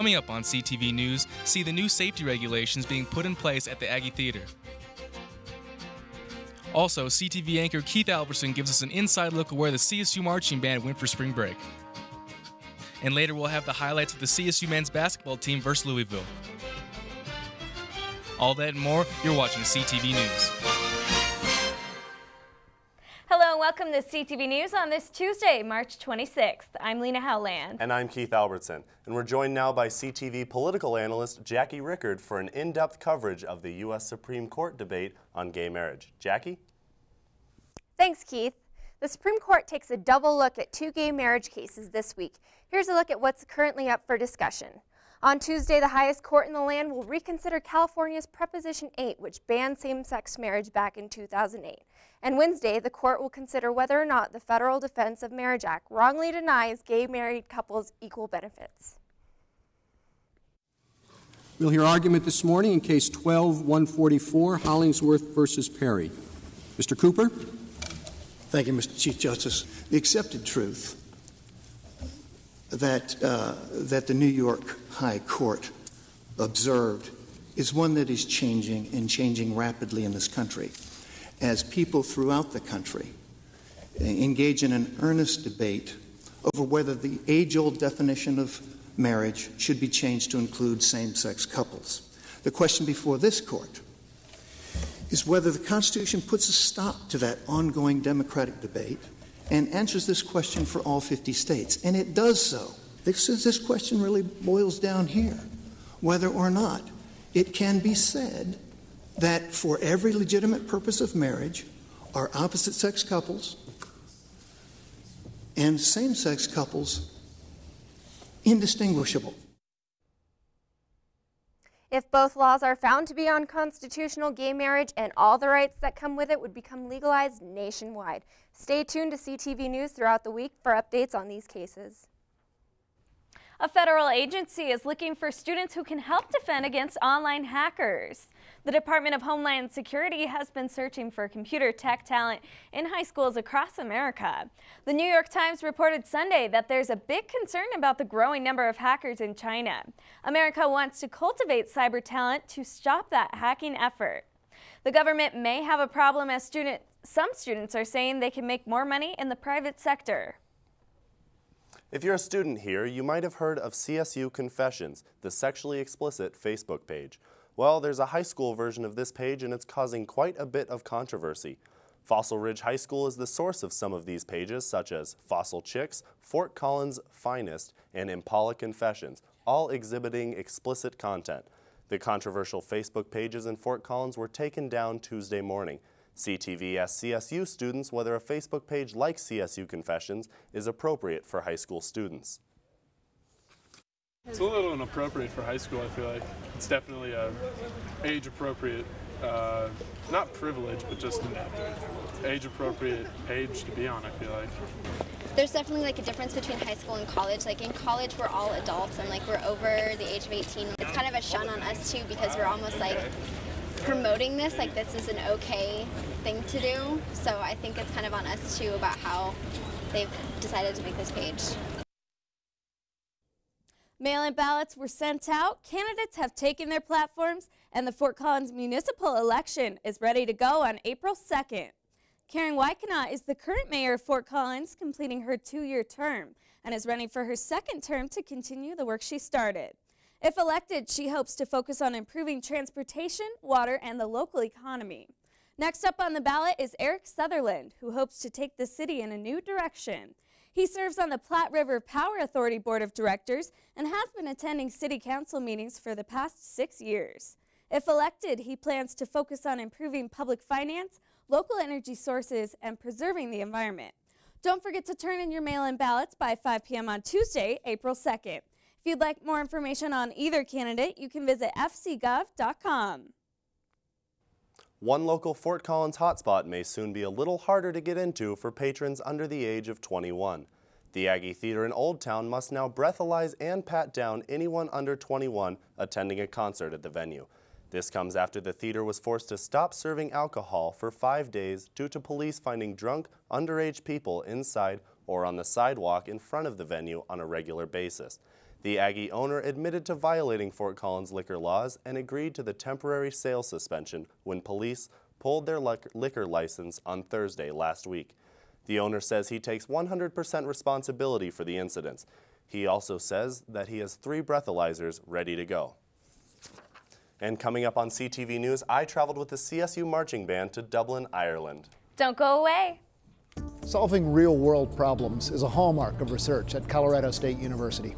Coming up on CTV News, see the new safety regulations being put in place at the Aggie Theater. Also, CTV anchor Keith Albertson gives us an inside look at where the CSU marching band went for spring break. And later we'll have the highlights of the CSU men's basketball team versus Louisville. All that and more, you're watching CTV News. Hello and welcome to CTV News on this Tuesday, March 26th. I'm Lena Howland. And I'm Keith Albertson. And we're joined now by CTV political analyst Jackie Rickard for an in-depth coverage of the U.S. Supreme Court debate on gay marriage. Jackie? Thanks, Keith. The Supreme Court takes a double look at two gay marriage cases this week. Here's a look at what's currently up for discussion. On Tuesday, the highest court in the land will reconsider California's Proposition 8, which banned same-sex marriage back in 2008. And Wednesday, the court will consider whether or not the Federal Defense of Marriage Act wrongly denies gay married couples equal benefits. We'll hear argument this morning in Case 12-144, Hollingsworth versus Perry. Mr. Cooper? Thank you, Mr. Chief Justice. The accepted truth that the New York High Court observed is one that is changing and changing rapidly in this country as people throughout the country engage in an earnest debate over whether the age-old definition of marriage should be changed to include same-sex couples. The question before this court is whether the Constitution puts a stop to that ongoing democratic debate and answers this question for all 50 states. And it does so. This question really boils down here, whether or not it can be said that for every legitimate purpose of marriage are opposite-sex couples and same-sex couples indistinguishable. If both laws are found to be unconstitutional, gay marriage and all the rights that come with it would become legalized nationwide. Stay tuned to CTV News throughout the week for updates on these cases. A federal agency is looking for students who can help defend against online hackers. The Department of Homeland Security has been searching for computer tech talent in high schools across America. The New York Times reported Sunday that there's a big concern about the growing number of hackers in China. America wants to cultivate cyber talent to stop that hacking effort. The government may have a problem as some students are saying they can make more money in the private sector. If you're a student here, you might have heard of CSU Confessions, the sexually explicit Facebook page. Well, there's a high school version of this page and it's causing quite a bit of controversy. Fossil Ridge High School is the source of some of these pages, such as Fossil Chicks, Fort Collins Finest, and Impala Confessions, all exhibiting explicit content. The controversial Facebook pages in Fort Collins were taken down Tuesday morning. CTV asked CSU students whether a Facebook page like CSU Confessions is appropriate for high school students. It's a little inappropriate for high school, I feel like. It's definitely a age-appropriate, not privilege, but just an age-appropriate page to be on, I feel like. There's definitely like a difference between high school and college. Like in college, we're all adults and like we're over the age of 18. It's kind of a shun on us too because we're almost like promoting this, like this is an okay thing to do. So I think it's kind of on us too about how they've decided to make this page. Mail-in ballots were sent out, candidates have taken their platforms, and the Fort Collins municipal election is ready to go on April 2nd. Karen Wyckonaut is the current mayor of Fort Collins, completing her 2-year term, and is running for her second term to continue the work she started. If elected, she hopes to focus on improving transportation, water, and the local economy. Next up on the ballot is Eric Sutherland, who hopes to take the city in a new direction. He serves on the Platte River Power Authority Board of Directors and has been attending city council meetings for the past 6 years. If elected, he plans to focus on improving public finance, local energy sources, and preserving the environment. Don't forget to turn in your mail-in ballots by 5 p.m. on Tuesday, April 2nd. If you'd like more information on either candidate, you can visit fcgov.com. One local Fort Collins hotspot may soon be a little harder to get into for patrons under the age of 21. The Aggie Theater in Old Town must now breathalyze and pat down anyone under 21 attending a concert at the venue. This comes after the theater was forced to stop serving alcohol for 5 days due to police finding drunk, underage people inside or on the sidewalk in front of the venue on a regular basis. The Aggie owner admitted to violating Fort Collins liquor laws and agreed to the temporary sales suspension when police pulled their liquor license on Thursday last week. The owner says he takes 100% responsibility for the incidents. He also says that he has 3 breathalyzers ready to go. And coming up on CTV News, I traveled with the CSU Marching Band to Dublin, Ireland. Don't go away. Solving real-world problems is a hallmark of research at Colorado State University.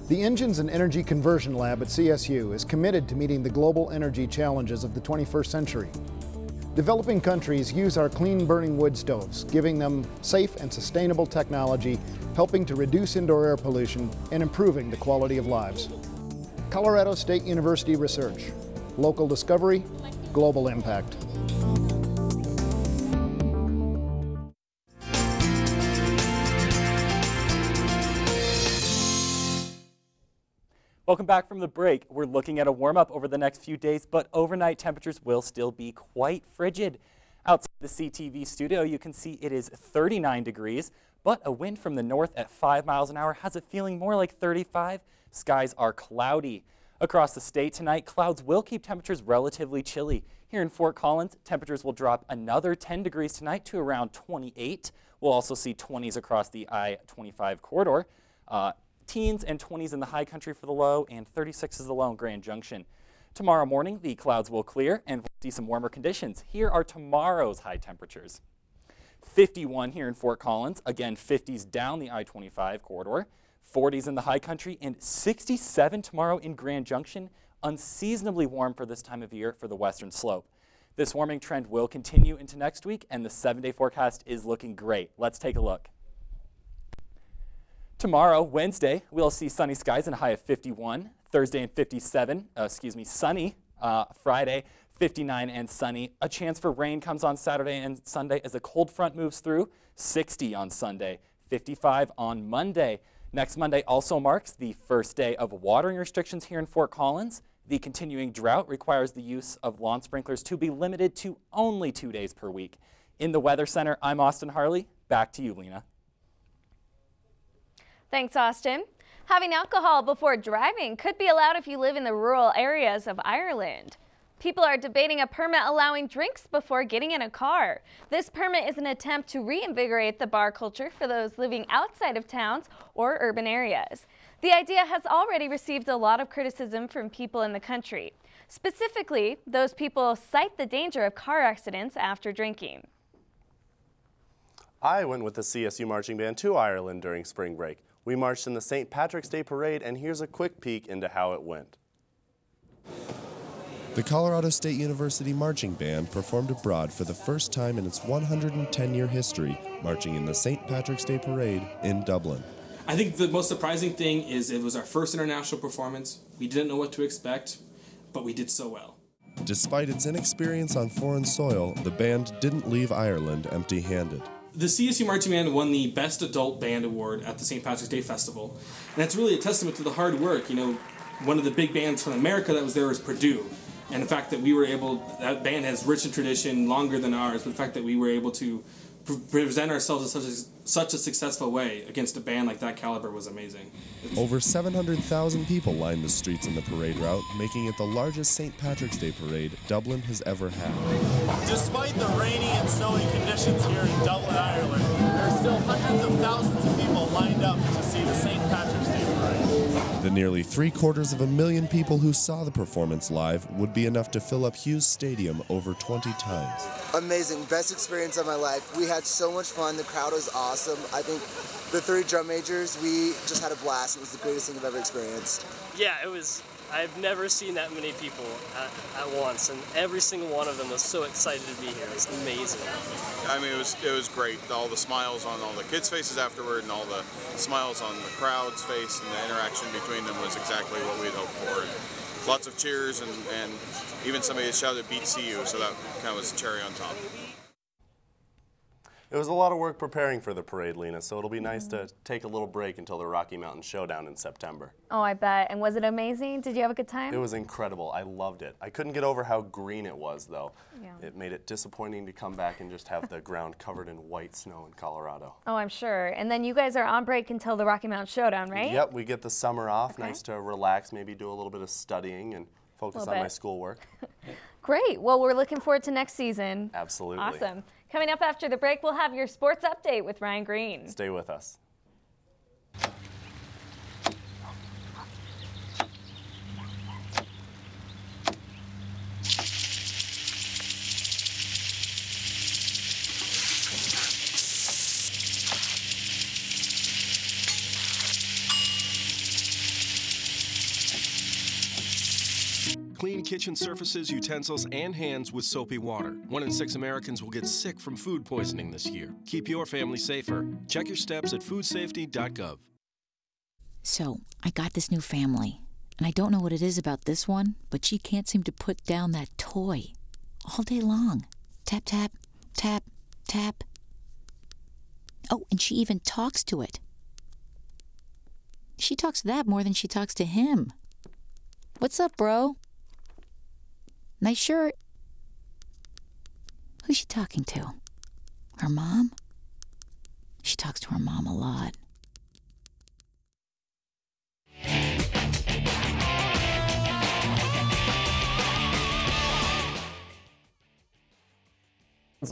The Engines and Energy Conversion Lab at CSU is committed to meeting the global energy challenges of the 21st century. Developing countries use our clean-burning wood stoves, giving them safe and sustainable technology, helping to reduce indoor air pollution and improving the quality of lives. Colorado State University Research. Local discovery, global impact. Welcome back from the break. We're looking at a warm-up over the next few days, but overnight temperatures will still be quite frigid. Outside the CTV studio, you can see it is 39 degrees, but a wind from the north at 5 miles an hour has it feeling more like 35. Skies are cloudy. Across the state tonight, clouds will keep temperatures relatively chilly. Here in Fort Collins, temperatures will drop another 10 degrees tonight to around 28. We'll also see 20s across the I-25 corridor. Teens and 20s in the high country for the low, and 36 is the low in Grand Junction. Tomorrow morning, the clouds will clear and we'll see some warmer conditions. Here are tomorrow's high temperatures. 51 here in Fort Collins, again 50s down the I-25 corridor, 40s in the high country, and 67 tomorrow in Grand Junction, unseasonably warm for this time of year for the western slope. This warming trend will continue into next week, and the 7-day forecast is looking great. Let's take a look. Tomorrow, Wednesday, we'll see sunny skies and a high of 51. Thursday and 57, sunny. Friday, 59 and sunny. A chance for rain comes on Saturday and Sunday as a cold front moves through. 60 on Sunday, 55 on Monday. Next Monday also marks the first day of watering restrictions here in Fort Collins. The continuing drought requires the use of lawn sprinklers to be limited to only 2 days per week. In the Weather Center, I'm Austin Harley. Back to you, Lena. Thanks, Austin. Having alcohol before driving could be allowed if you live in the rural areas of Ireland. People are debating a permit allowing drinks before getting in a car. This permit is an attempt to reinvigorate the bar culture for those living outside of towns or urban areas. The idea has already received a lot of criticism from people in the country. Specifically, those people cite the danger of car accidents after drinking. I went with the CSU Marching Band to Ireland during spring break. We marched in the St. Patrick's Day Parade, and here's a quick peek into how it went. The Colorado State University Marching Band performed abroad for the first time in its 110-year history, marching in the St. Patrick's Day Parade in Dublin. I think the most surprising thing is it was our first international performance. We didn't know what to expect, but we did so well. Despite its inexperience on foreign soil, the band didn't leave Ireland empty-handed. The CSU Marching Band won the Best Adult Band Award at the St. Patrick's Day Festival. And that's really a testament to the hard work. You know, one of the big bands from America that was there was Purdue. And the fact that we were able, that band has rich in tradition, longer than ours, but the fact that we were able to present ourselves in such a successful way against a band like that caliber was amazing. Over 700,000 people lined the streets in the parade route, making it the largest St. Patrick's Day parade Dublin has ever had. Despite the rainy and snowy conditions here in Dublin, Ireland, there are still hundreds of thousands of people lined up to see the St. Patrick's Day parade. The nearly 750,000 people who saw the performance live would be enough to fill up Hughes Stadium over 20 times. Amazing, best experience of my life. We had so much fun, the crowd was awesome. I think the 3 drum majors, we just had a blast. It was the greatest thing I've ever experienced. Yeah, it was, I've never seen that many people at once, and every single one of them was so excited to be here. It was amazing. I mean, it was great. All the smiles on all the kids' faces afterward, and all the smiles on the crowd's face, and the interaction between them was exactly what we had hoped for. And lots of cheers, and even somebody shouted "Beat CU," so that kind of was a cherry on top. It was a lot of work preparing for the parade, Lena, so it'll be nice to take a little break until the Rocky Mountain Showdown in September. Oh, I bet. And was it amazing? Did you have a good time? It was incredible. I loved it. I couldn't get over how green it was, though. Yeah. It made it disappointing to come back and just have the ground covered in white snow in Colorado. Oh, I'm sure. And then you guys are on break until the Rocky Mountain Showdown, right? Yep, we get the summer off. Nice to relax, maybe do a little bit of studying and focus on my schoolwork. Great. Well, we're looking forward to next season. Absolutely. Awesome. Coming up after the break, we'll have your sports update with Ryan Green. Stay with us. Clean kitchen surfaces, utensils, and hands with soapy water. 1 in 6 Americans will get sick from food poisoning this year. Keep your family safer. Check your steps at foodsafety.gov. So, I got this new family, and I don't know what it is about this one, but she can't seem to put down that toy all day long. Tap, tap, tap, tap. Oh, and she even talks to it. She talks to that more than she talks to him. What's up, bro? Nice shirt. Who's she talking to? Her mom? She talks to her mom a lot.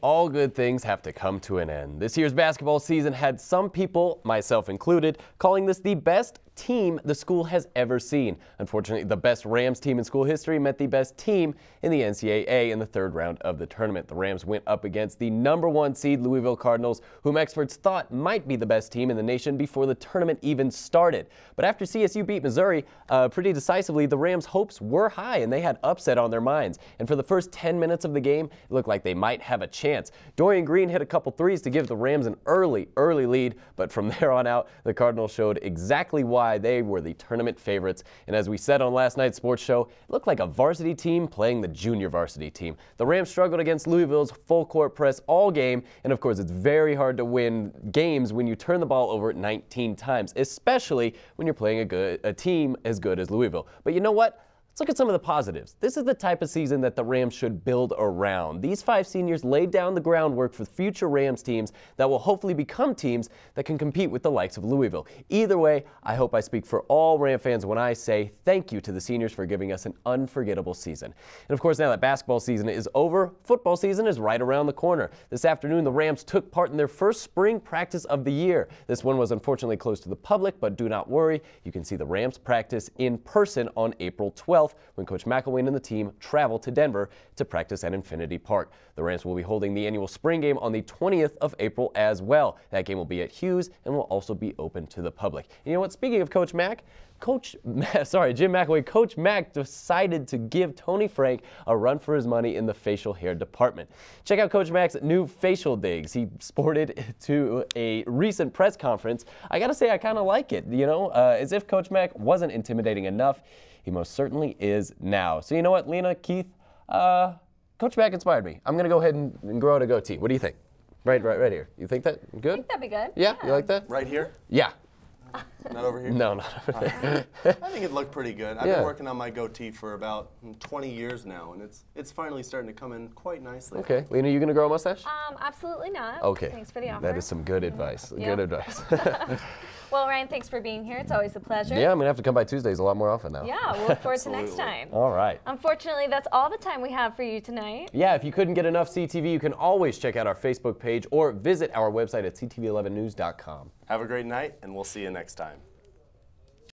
All good things have to come to an end. This year's basketball season had some people, myself included, calling this the best team the school has ever seen. Unfortunately, the best Rams team in school history met the best team in the NCAA in the third round of the tournament. The Rams went up against the #1 seed Louisville Cardinals, whom experts thought might be the best team in the nation before the tournament even started. But after CSU beat Missouri pretty decisively, the Rams' hopes were high and they had upset on their minds. And for the first 10 minutes of the game, it looked like they might have a chance. Dorian Green hit a couple threes to give the Rams an early lead, but from there on out, the Cardinals showed exactly why they were the tournament favorites. And as we said on last night's sports show, it looked like a varsity team playing the junior varsity team. The Rams struggled against Louisville's full court press all game, and of course it's very hard to win games when you turn the ball over 19 times, especially when you're playing a team as good as Louisville. But you know what? Let's look at some of the positives. This is the type of season that the Rams should build around. These 5 seniors laid down the groundwork for future Rams teams that will hopefully become teams that can compete with the likes of Louisville. Either way, I hope I speak for all Ram fans when I say thank you to the seniors for giving us an unforgettable season. And of course, now that basketball season is over, football season is right around the corner. This afternoon, the Rams took part in their first spring practice of the year. This one was unfortunately closed to the public, but do not worry. You can see the Rams practice in person on April 12th. When Coach McElwain and the team travel to Denver to practice at Infinity Park. The Rams will be holding the annual spring game on the 20th of April as well. That game will be at Hughes and will also be open to the public. And you know what? Speaking of Coach Mack, Jim McElwain, Coach Mack decided to give Tony Frank a run for his money in the facial hair department. Check out Coach Mack's new facial digs he sported to a recent press conference. I gotta say, I kind of like it, you know, as if Coach Mack wasn't intimidating enough. He most certainly is now. So you know what, Lena, Keith, Coach Mack inspired me. I'm going to go ahead and grow out a goatee. What do you think? Right here. You think that good? I think that'd be good. Yeah? You like that? Right here? Yeah. Not over here? No, not over there. I think it'd look pretty good. I've been working on my goatee for about 20 years now, and it's finally starting to come in quite nicely. Okay. Lena, you going to grow a mustache? Absolutely not. Okay. Thanks for the offer. That is some good advice. Good advice. Well, Ryan, thanks for being here. It's always a pleasure. Yeah, I'm going to have to come by Tuesdays a lot more often now. Yeah, we'll look forward to next time. All right. Unfortunately, that's all the time we have for you tonight. Yeah, if you couldn't get enough CTV, you can always check out our Facebook page or visit our website at ctv11news.com. Have a great night, and we'll see you next time.